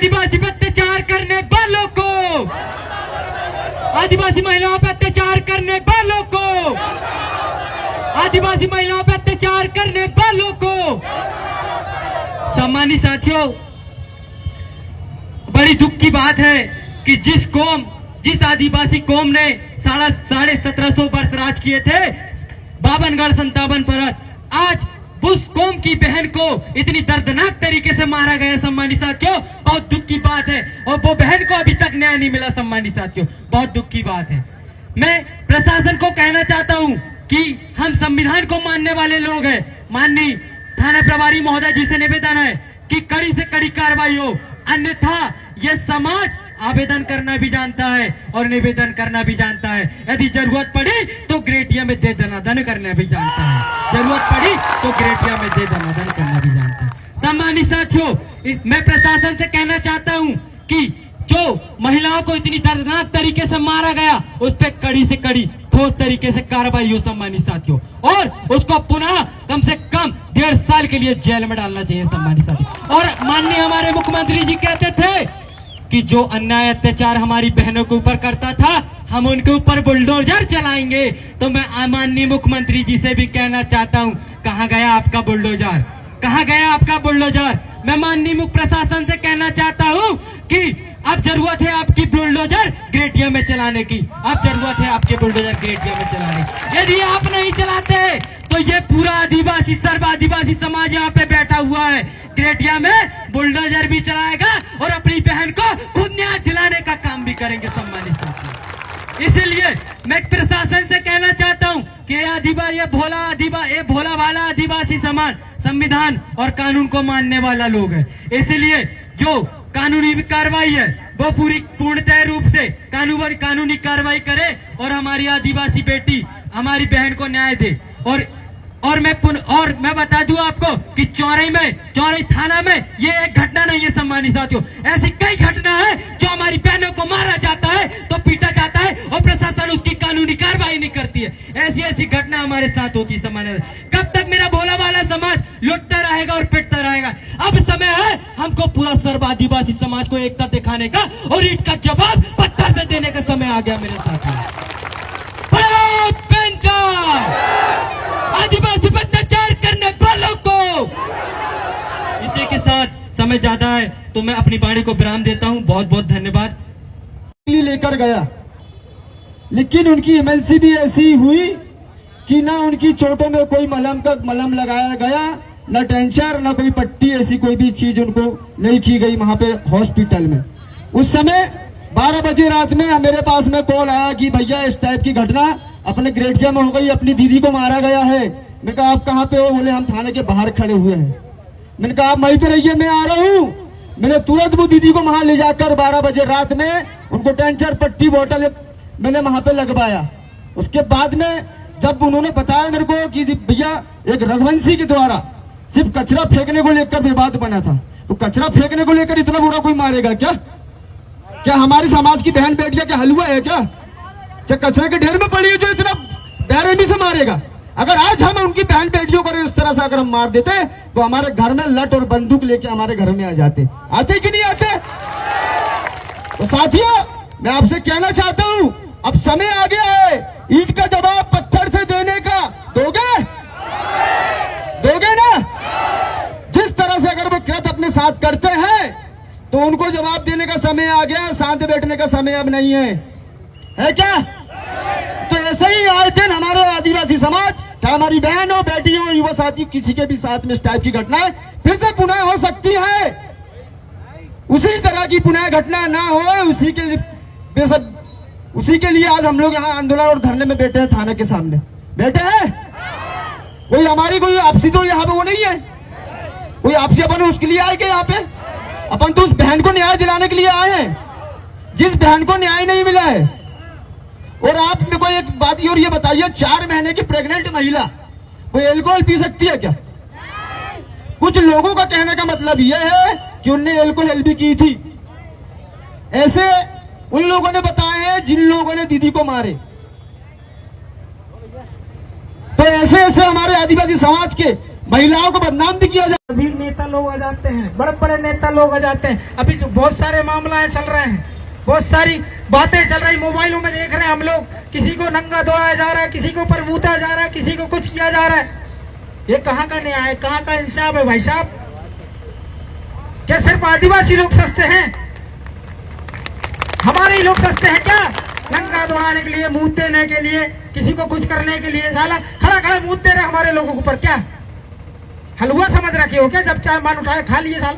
आदिवासी पर अत्याचार करने वालों को, आदिवासी महिलाओं पर अत्याचार करने वालों को, आदिवासी महिलाओं पर अत्याचार करने वालों को। सम्मानित साथियों, बड़ी दुख की बात है कि जिस आदिवासी कौम ने 1750 वर्ष राज किए थे, 52गढ़ 57 परत, आज उस कौम की बहन को इतनी दर्दनाक तरीके से मारा गया। सम्मानित साथियों, बहुत दुख की बात है और वो बहन को अभी तक न्याय नहीं मिला। सम्मानित साथियों, बहुत दुख की बात है। मैं प्रशासन को कहना चाहता हूं कि हम संविधान को मानने वाले लोग हैं। माननीय थाना प्रभारी महोदय जी से निवेदन है कि कड़ी से कड़ी कार्रवाई हो, अन्यथा ये समाज आवेदन करना भी जानता है और निवेदन करना भी जानता है। यदि जरूरत पड़ी तो ग्रेटिया में दे दनादन करना भी जानता है। जरूरत पड़ी तो ग्रेटिया में दे दनादन करना भी जानता है। सम्मानित साथियों, मैं प्रशासन से कहना चाहता हूं कि जो महिलाओं को इतनी दर्दनाक तरीके से मारा गया, उस पर कड़ी से कड़ी ठोस तरीके से कार्रवाई हो। सम्मानित साथियों, और उसको पुनः कम से कम 1.5 साल के लिए जेल में डालना चाहिए। सम्मानित साथियों, और माननीय हमारे मुख्यमंत्री जी कहते थे कि जो अन्याय अत्याचार हमारी बहनों के ऊपर करता था, हम उनके ऊपर बुलडोजर चलाएंगे। तो मैं माननीय मुख्यमंत्री जी से भी कहना चाहता हूं, कहां गया आपका बुलडोजर, कहां गया आपका बुलडोजर। मैं माननीय मुख्य प्रशासन से कहना चाहता हूं कि अब जरूरत है आपकी बुलडोजर ग्रेटिया में चलाने की। अब जरूरत है आपके बुलडोजर ग्रेटिया में चलाने की। यदि आप नहीं चलाते तो ये पूरा आदिवासी सर्व आदिवासी समाज यहाँ पे बैठा हुआ है, ग्रेटिया में बुलडोजर भी चलाएगा और अपनी बहन को खुद न्याय दिलाने का काम भी करेंगे। सम्मानित साथियों, इसलिए मैं प्रशासन से कहना चाहता हूँ कि ये भोला भाला आदिवासी समाज संविधान और कानून को मानने वाला लोग है। इसलिए जो कानूनी कार्रवाई है वो पूर्णतः रूप से कानूनी कार्रवाई करे और हमारी आदिवासी बेटी, हमारी बहन को न्याय दे। और मैं बता दूं आपको कि चौरई थाना में ये एक घटना नहीं है। सम्मानित साथियों, ऐसी कई घटना है जो हमारी बहनों को मारा जाता है तो पीटा जाता है और प्रशासन उसकी कानूनी कार्रवाई नहीं करती है। ऐसी घटना हमारे साथ होती है। सम्मानित, कब तक मेरा भोला वाला समाज लुटता रहेगा और पिटता रहेगा? अब समय है हमको पूरा सर्व आदिवासी समाज को एकता दिखाने का और ईंट का जवाब पत्थर से देने का समय आ गया मेरे साथियों। आदिवासी पर अत्याचार करने वालों को। इसी के साथ समय ज्यादा है तो मैं अपनी वाणी को विराम देता हूं। बहुत बहुत धन्यवाद। लेकर गया, लेकिन उनकी एमएलसी भी ऐसी हुई कि ना उनकी चोटों में कोई मलम लगाया गया, ना टेंशन, ना कोई पट्टी, ऐसी कोई भी चीज उनको नहीं की गई वहां पे हॉस्पिटल में। उस समय 12 बजे रात में मेरे पास में कॉल आया कि भैया इस टाइप की घटना अपने ग्रेटिया में हो गई, अपनी दीदी को मारा गया है। मैंने कहा आप कहाँ पे हो? बोले हम थाने के बाहर खड़े हुए हैं। मैंने कहा आप वहीं पे रहिए, मैं आ रहा हूँ। मैंने तुरंत वो दीदी को वहां ले जाकर 12 बजे रात में उनको टेंचर पट्टी बोतल मैंने वहां पे लगवाया। उसके बाद में जब उन्होंने बताया मेरे को कि भैया एक रघुवंशी के द्वारा सिर्फ कचरा फेंकने को लेकर विवाद बना था, तो कचरा फेंकने को लेकर इतना बुरा कोई मारेगा क्या? क्या हमारी समाज की बहन बेटियां क्या हलवा है क्या कचरे के ढेर में पड़ी है जो इतना बेरहमी से मारेगा? अगर आज हम उनकी बहन बेटियों को इस तरह से अगर हम मार देते तो हमारे घर में लठ और बंदूक लेके हमारे घर में आ जाते कि नहीं आते? तो साथियों, मैं आपसे कहना चाहता हूं, अब समय आ गया है ईंट का जवाब पत्थर से देने का। दोगे ना? जिस तरह से अगर वो कृत अपने साथ करते हैं तो उनको जवाब देने का समय आ गया, शांत बैठने का समय अब नहीं है क्या? तो ऐसे ही आए दिन हमारे आदिवासी समाज, चाहे हमारी बहन हो, बेटी हो, युवा साथी, किसी के भी साथ में इस टाइप की घटनाएं फिर से पुनः हो सकती है। उसी तरह की पुनः घटना ना हो, उसी के लिए आज हम लोग यहाँ आंदोलन और धरने में बैठे हैं, थाने के सामने बैठे हैं। कोई हमारी कोई आपसी तो यहाँ पे वो नहीं है, कोई आपसी अपन उसके लिए आए क्या यहाँ पे? अपन तो उस बहन को न्याय दिलाने के लिए आए हैं जिस बहन को न्याय नहीं मिला है। और आप मेरे को एक बात और ये बताइए, 4 महीने की प्रेग्नेंट महिला वो एल्कोहल पी सकती है क्या? कुछ लोगों का कहने का मतलब यह है कि उनने एल्कोहल भी की थी। ऐसे उन लोगों ने बताए हैं जिन लोगों ने दीदी को मारे। तो ऐसे हमारे आदिवासी समाज के महिलाओं को बदनाम भी किया जाता भी नेता लोग आ जाते हैं, बड़े बड़े नेता लोग आ जाते हैं। अभी जो बहुत सारे मामलाएं चल रहे हैं, बहुत सारी बातें चल रही, मोबाइलों में देख रहे हैं हम लोग, किसी को नंगा दौड़ाया जा रहा है, किसी को ऊपर मूता जा रहा है, किसी को कुछ किया जा रहा है। ये कहाँ का न्याय है, कहाँ का इंसाफ है भाई साहब? क्या सिर्फ आदिवासी लोग सस्ते हैं? हमारे ही लोग सस्ते हैं क्या? नंगा दौड़ाने के लिए, मूत देने के लिए, किसी को कुछ करने के लिए, साला खड़ा खड़ा मूत दे रहे हमारे लोगों के ऊपर। क्या हलवा समझ रखे हो क्या? जब चाहे मन उठाए खा लिए साल।